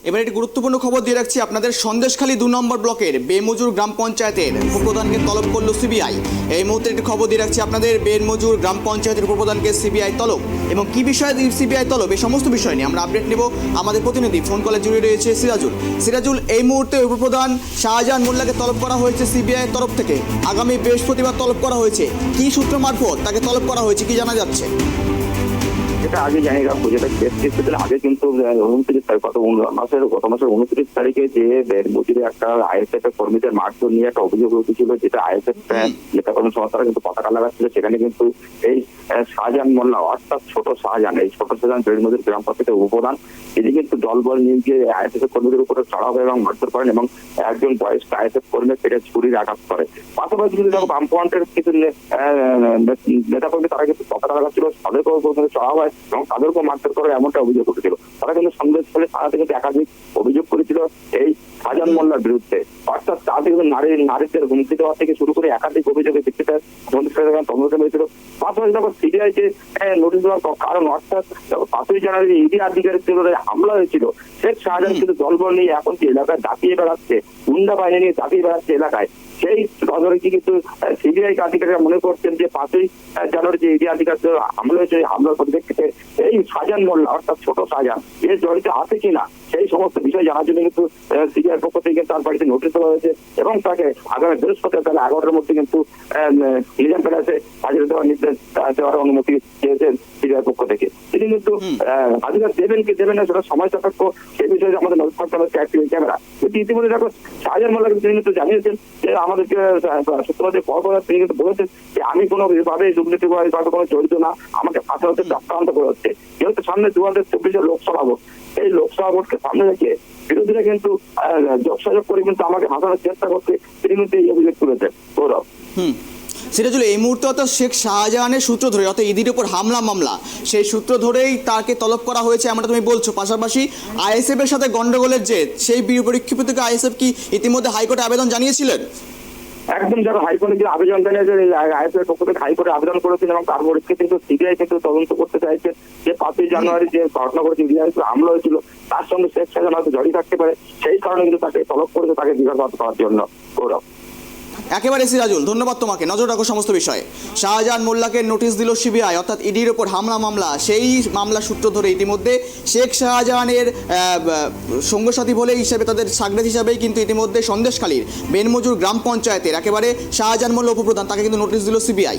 এবার একটি গুরুত্বপূর্ণ খবর দিয়ে রাখছি আপনাদের। সন্দেশখালী 2 নম্বর ব্লকের বেমজুর গ্রাম পঞ্চায়েতের উপপ্রধানকে তলব করল সিবিআই। এই মুহূর্তে একটি খবর দিয়ে রাখছি আপনাদের, বেমজুর গ্রাম পঞ্চায়েতের উপপ্রধানকে সিবিআই তলব। এবং কি বিষয়ে সিবিআই তলব, এই সমস্ত বিষয় নিয়ে আমরা আপডেট নেব। আমাদের প্রতিনিধি ফোন কলে জুড়ে রয়েছে সিরাজুল। সিরাজুল, এই মুহূর্তে উপপ্রধান শাহজাহান মোল্লাকে তলব করা হয়েছে সিবিআই তরফ থেকে। আগামী বৃহস্পতিবার তলব করা হয়েছে। কি সূত্র মারফত তাকে তলব করা হয়েছে, কি জানা যাচ্ছে? এটা আগে জানি রাখবো, যেটা আগে কিন্তু 29 তারিখ গত মাসের 29 তারিখে যে মজুরি একটা আইএসএফ এর কর্মীদের মারধর নিয়ে একটা অভিযোগ উঠেছিল, যেটা আইএসএফ নেতাকর্মী সংস্থারা কিন্তু পতাকা লাগাচ্ছিল। সেখানে কিন্তু এই শাহজাহান মোল্লা অর্থাৎ ছোট শাহজাহান, এই ছোট শাহজাহান বেড়মজুর গ্রাম পঞ্চায়েতের উপপ্রধান, তিনি কিন্তু দলবল নিয়ে গিয়ে আইএসএফ কর্মীদের উপরে চড়াও এবং মারধর করেন এবং একজন বয়স্ক আইএসএফ কর্মী পেটে ছুরির আঘাত করে। পাশাপাশি কিন্তু দেখো বামফ্রন্টের কিছু নেতাকর্মী তারা কিন্তু পতাকা লাগাচ্ছিল, তাদেরকেও চড়াও হয় এবং তাদেরকেও মারধর করে, এমনটা অভিযোগ উঠেছিল। তারা কিন্তু সন্দেশখালী থানাতে কিন্তু একাধিক অভিযোগ করেছিল এই শাহজাহান মোল্লার বিরুদ্ধে। অর্থাৎ তাদের নারীদের হুমকি দেওয়া থেকে শুরু করে একাধিক অভিযোগের ভিত্তিতে তদন্ত হয়েছিল। পাশাপাশি দেখো সিবিআই যে নোটিশ দেওয়ার কারণ, অর্থাৎ 5ই জানুয়ারি ইডি আধিকারিকদের হামলা হয়েছিল, শেখ শাহজাহান কিন্তু দলবল নিয়ে এখন যে এলাকায় দাপিয়ে বেড়াচ্ছে, গুন্ডা বাহিনী নিয়ে দাপিয়ে বেড়াচ্ছে এলাকায়, সেই তদারকি কিন্তু সিবিআই আধিকারিকরা মনে করছেন যে 5ই জানুয়ারি যে ইডি আধিকারিকদের হামলা হয়েছে, হামলার পরিপ্রেক্ষিতে এই শাহজাহান মোল্লা অর্থাৎ ছোট শাহজাহান এর জড়িত আছে কিনা সেই সমস্ত বিষয় জানার জন্য কিন্তু সিবিআই পক্ষ থেকে তার বাড়িতে নোটিশ দেওয়া হয়েছে এবং তাকে আগামী বৃহস্পতিবার বেলা 11টার মধ্যে কিন্তু নিজাম প্যালেসে হাজিরা দেওয়ার নির্দেশ দেওয়ার অনুমতি চেয়েছেন সিবিআই পক্ষ থেকে। তিনি কিন্তু হাজিরা দেবেন কি দেবেন না সেটা সময় সাপেক্ষ, সেই বিষয়ে আমাদের নজর থাকতে হবে ক্যামেরা। কিন্তু ইতিমধ্যে দেখো শাহজাহান মোল্লা তিনি কিন্তু জানিয়েছেন যে আমাদেরকে সূত্রপাতে তিনি কিন্তু বলেছেন যে আমি কোনোভাবে দুর্নীতি কোনো জড়িত না, আমাকে ফাঁসাতে চক্রান্ত করে হচ্ছে। যেহেতু সামনে 2024 লোকসভা ভোট, এই লোকসভা ভোটকে সামনে রেখে বিরোধীরা কিন্তু যোগসাযোগ করে কিন্তু আমাকে ফাঁসানোর চেষ্টা করছে, তিনি কিন্তু এই অভিযোগ তুলেছেন। গৌরব, সিরাজুল, এই মুহূর্তে অর্থাৎ শেখ শাহজাহানের সূত্র ধরে অর্থাৎ ইডির উপর হামলা মামলা, সেই সূত্র ধরেই তাকে তলব করা হয়েছে এমনটা তুমি বলছো। পাশাপাশি আইএসএফ এর সাথে গন্ডগোলের জের, সেই পরিপ্রেক্ষিতে থেকে আইএসএফ কি ইতিমধ্যে হাইকোর্টে আবেদন জানিয়েছিলেন? একদম, যারা হাইকোর্টে যে আবেদন জানিয়েছে, আইএসএফ পক্ষ থেকে হাইকোর্টে আবেদন করেছেন এবং তার পরীক্ষা কিন্তু সিবিআই কিন্তু তদন্ত করতে চাইছে যে 5ই জানুয়ারি যে ঘটনা ঘটেছে, ইডি হামলা হয়েছিল, তার সঙ্গে শেখ শাহজাহান হয়তো জড়িত থাকতে পারে, সেই কারণে কিন্তু তাকে তলব করেছে, তাকে জিজ্ঞাসাবাদ করার জন্য। গৌরব, একেবারে সিরাজুল, ধন্যবাদ তোমাকে। নজর রাখো সমস্ত বিষয়ে। শাহজাহান মোল্লাকে নোটিশ দিল সিবিআই, অর্থাৎ ইডির ওপর হামলা মামলা, সেই মামলা সূত্র ধরে ইতিমধ্যে শেখ শাহজাহানের সঙ্গসাথী বলে হিসাবে তাদের সাগরেদ হিসাবেই কিন্তু ইতিমধ্যে সন্দেশখালীর বেনমজুর গ্রাম পঞ্চায়েতের একেবারে শাহজাহান মোল্লা উপপ্রধান, তাকে কিন্তু নোটিশ দিল সিবিআই।